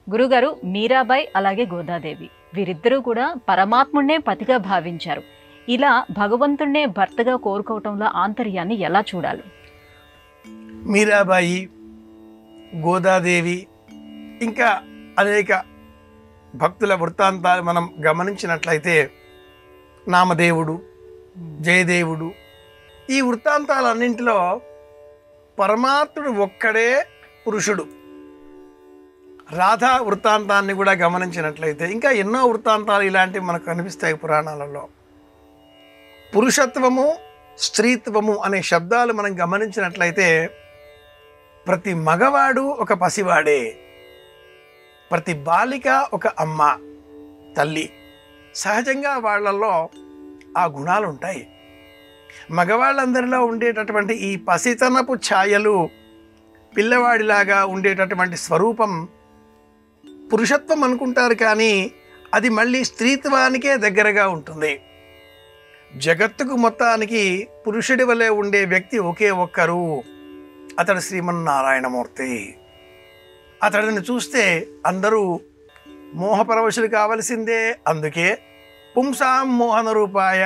గురుగారు, మీరాబాయి అలాగే గోదాదేవి వీరిద్దరూ కూడా పరమాత్ముడినే పతిగా భావించారు. ఇలా భగవంతుణ్ణే భర్తగా కోరుకోవటంలో ఆంతర్యాన్ని ఎలా చూడాలి? మీరాబాయి, గోదాదేవి ఇంకా అనేక భక్తుల వృత్తాంతాలు మనం గమనించినట్లయితే నామదేవుడు, జయదేవుడు, ఈ వృత్తాంతాలన్నింటిలో పరమాత్ముడు ఒక్కడే పురుషుడు. రాధా వృత్తాంతాన్ని కూడా గమనించినట్లయితే ఇంకా ఎన్నో వృత్తాంతాలు ఇలాంటివి మనకు కనిపిస్తాయి పురాణాలలో. పురుషత్వము, స్త్రీత్వము అనే శబ్దాలు మనం గమనించినట్లయితే ప్రతి మగవాడు ఒక పసివాడే, ప్రతి బాలిక ఒక అమ్మ, తల్లి. సహజంగా వాళ్ళల్లో ఆ గుణాలు ఉంటాయి. మగవాళ్ళందరిలో ఉండేటటువంటి ఈ పసితనపు ఛాయలు, పిల్లవాడిలాగా ఉండేటటువంటి స్వరూపం పురుషత్వం అనుకుంటారు, కానీ అది మళ్ళీ స్త్రీత్వానికే దగ్గరగా ఉంటుంది. జగత్తుకు మొత్తానికి పురుషుడి వలె ఉండే వ్యక్తి ఒకే ఒక్కరు, అతడు శ్రీమన్నారాయణమూర్తి. అతడిని చూస్తే అందరూ మోహపరవశులు కావలసిందే. అందుకే పుంసాం మోహన రూపాయ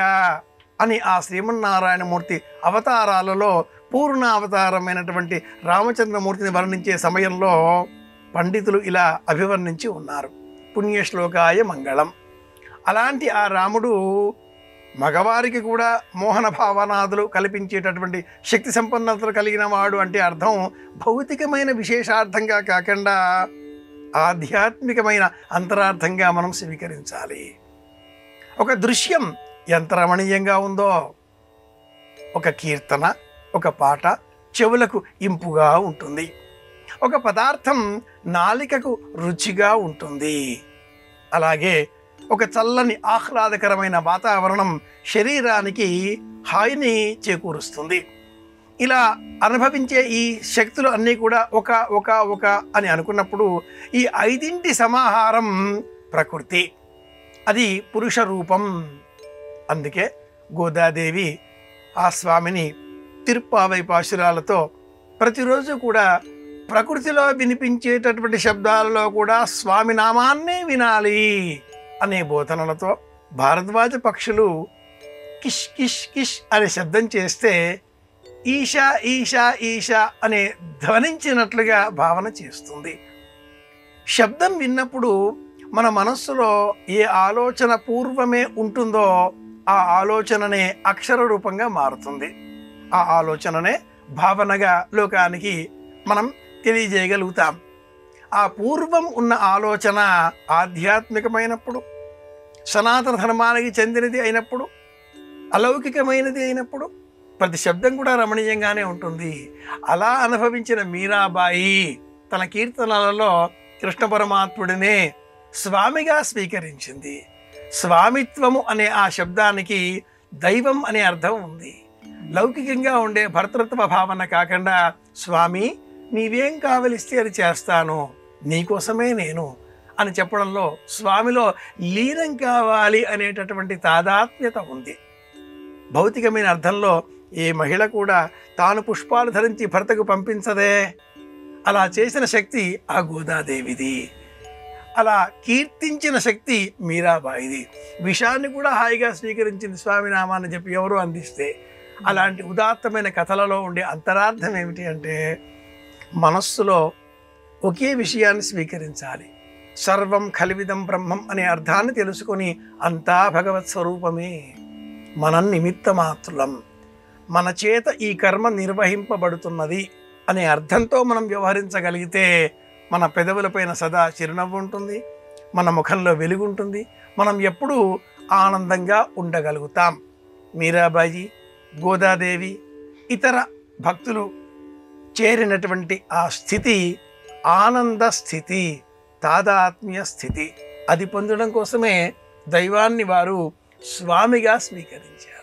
అని ఆ శ్రీమన్నారాయణమూర్తి అవతారాలలో పూర్ణ అవతారమైనటువంటి రామచంద్రమూర్తిని వర్ణించే సమయంలో పండితులు ఇలా అభివర్ణించి ఉన్నారు: పుణ్యశ్లోకాయ మంగళం. అలాంటి ఆ రాముడు మగవారికి కూడా మోహన భావనాదులు కల్పించేటటువంటి శక్తి సంపన్నతలు కలిగిన వాడు. అంటే అర్థం భౌతికమైన విశేషార్థంగా కాకుండా ఆధ్యాత్మికమైన అంతరార్థంగా మనం స్వీకరించాలి. ఒక దృశ్యం ఎంత రమణీయంగా ఉందో, ఒక కీర్తన, ఒక పాట చెవులకు ఇంపుగా ఉంటుంది, ఒక పదార్థం నాలికకు రుచిగా ఉంటుంది. అలాగే ఒక చల్లని ఆహ్లాదకరమైన వాతావరణం శరీరానికి హాయిని చేకూరుస్తుంది. ఇలా అనుభవించే ఈ శక్తులు అన్నీ కూడా ఒక ఒక ఒక అని అనుకున్నప్పుడు ఈ ఐదింటి సమాహారం ప్రకృతి, అది పురుష రూపం. అందుకే గోదాదేవి ఆ స్వామిని తిరుప్పావై పాశురాలతో ప్రతిరోజు కూడా ప్రకృతిలో వినిపించేటటువంటి శబ్దాలలో కూడా స్వామి నామాన్నే వినాలి అనే బోధనలతో భారద్వాజ పక్షులు కిష్ కిష్ కిష్ అనే శబ్దం చేస్తే ఈశా ఈశా ఈశా అనే ధ్వనించినట్లుగా భావన చేస్తుంది. శబ్దం విన్నప్పుడు మన మనస్సులో ఏ ఆలోచన పూర్వమే ఉంటుందో ఆ ఆలోచననే అక్షర రూపంగా మారుతుంది. ఆ ఆలోచననే భావనగా లోకానికి మనం తెలియజేయగలుగుతాం. ఆ పూర్వం ఉన్న ఆలోచన ఆధ్యాత్మికమైనప్పుడు, సనాతన ధర్మానికి చెందినది అయినప్పుడు, అలౌకికమైనది అయినప్పుడు ప్రతి శబ్దం కూడా రమణీయంగానే ఉంటుంది. అలా అనుభవించిన మీరాబాయి తన కీర్తనలలో కృష్ణ పరమాత్ముడినే స్వామిగా స్వీకరించింది. స్వామిత్వము అనే ఆ శబ్దానికి దైవం అనే అర్థం ఉంది. లౌకికంగా ఉండే భర్తృత్వ భావన కాకుండా స్వామి నీవేం కావలిస్తే అది చేస్తాను, నీకోసమే నేను అని చెప్పడంలో స్వామిలో లీనం కావాలి అనేటటువంటి తాదాత్మ్యత ఉంది. భౌతికమైన అర్థంలో ఏ మహిళ కూడా తాను పుష్పాలు ధరించి భర్తకు పంపించదే. అలా చేసిన శక్తి ఆ గోదాదేవిది. అలా కీర్తించిన శక్తి మీరాబాయిది. విషాన్ని కూడా హాయిగా స్వీకరించింది స్వామి నామాన్ని చెప్పి ఎవరో అందిస్తే. అలాంటి ఉదాత్తమైన కథలలో ఉండే అంతరార్థం ఏమిటి అంటే మనస్సులో ఒకే విషయాన్ని స్వీకరించాలి. సర్వం ఖల్విదం బ్రహ్మం అనే అర్థాన్ని తెలుసుకొని అంతా భగవత్ స్వరూపమే, మనం నిమిత్త మాత్రులం, మన చేత ఈ కర్మ నిర్వహింపబడుతున్నది అనే అర్థంతో మనం వ్యవహరించగలిగితే మన పెదవులపైన సదా చిరునవ్వు ఉంటుంది, మన ముఖంలో వెలుగు ఉంటుంది, మనం ఎప్పుడూ ఆనందంగా ఉండగలుగుతాం. మీరాబాయి, గోదాదేవి, ఇతర భక్తులు చేరినటువంటి ఆ స్థితి ఆనంద స్థితి, తాదాత్మ్య స్థితి. అది పొందడం కోసమే దైవాన్ని వారు స్వామిగా స్వీకరించారు.